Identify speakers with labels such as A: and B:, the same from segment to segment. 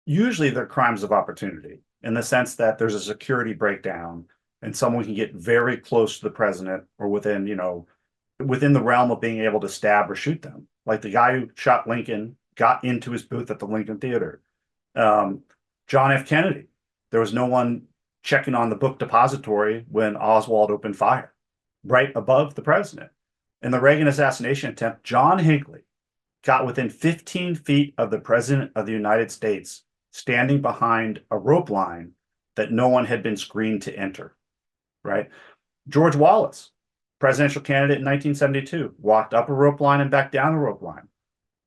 A: usually they're crimes of opportunity in the sense that there's a security breakdown and someone can get very close to the president or within, within the realm of being able to stab or shoot them. Like the guy who shot Lincoln got into his booth at the Lincoln Theater. John F. Kennedy, there was no one checking on the book depository when Oswald opened fire right above the president. In the Reagan assassination attempt, John Hinckley got within 15 feet of the president of the United States, standing behind a rope line that no one had been screened to enter, right? George Wallace, presidential candidate in 1972, walked up a rope line and back down a rope line,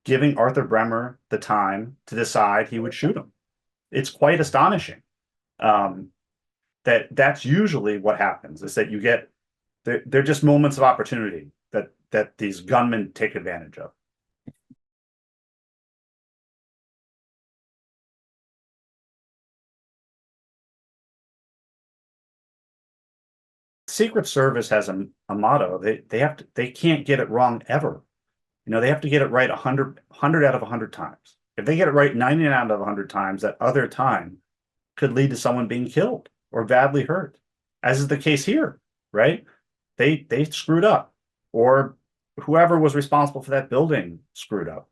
A: giving Arthur Bremer the time to decide he would shoot him. It's quite astonishing. That's usually what happens, is that you get, they're just moments of opportunity that these gunmen take advantage of. Secret Service has a motto. They can't get it wrong ever. They have to get it right 100 out of 100 times. If they get it right 99 out of 100 times, that other time could lead to someone being killed or badly hurt, as is the case here, right? They screwed up, or whoever was responsible for that building screwed up.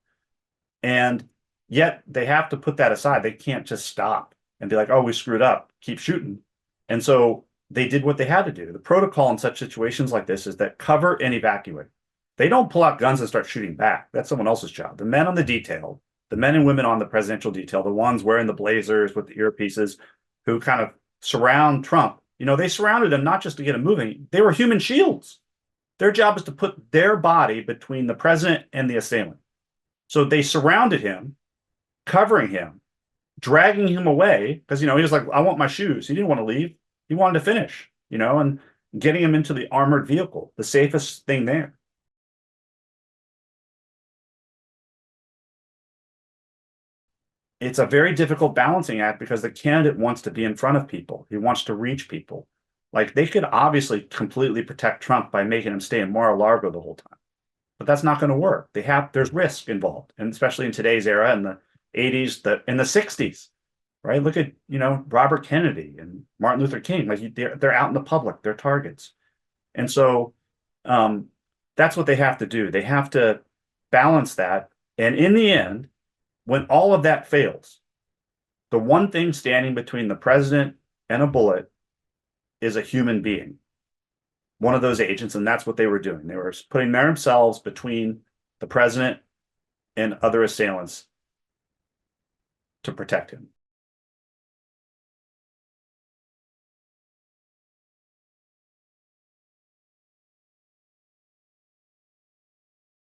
A: And yet they have to put that aside. They can't just stop and be like, oh, we screwed up, keep shooting. And so they did what they had to do. The protocol in such situations like this is that cover and evacuate. They don't pull out guns and start shooting back. That's someone else's job. The men on the detail, the men and women on the presidential detail, the ones wearing the blazers with the earpieces who kind of surround Trump, they surrounded him not just to get him moving. They were human shields. Their job is to put their body between the president and the assailant. So they surrounded him, covering him, dragging him away because, he was like, I want my shoes. He didn't want to leave. He wanted to finish, and getting him into the armored vehicle, the safest thing there. It's a very difficult balancing act because the candidate wants to be in front of people. He wants to reach people. Like, they could obviously completely protect Trump by making him stay in Mar-a-Lago the whole time, but that's not going to work. There's risk involved, and especially in today's era, in the 80s, in the 60s, right? Look at, Robert Kennedy and Martin Luther King. Like, they're out in the public, they're targets. And so that's what they have to do. They have to balance that. And in the end, when all of that fails, the one thing standing between the president and a bullet is a human being, one of those agents. And that's what they were doing. They were putting themselves between the president and other assailants to protect him.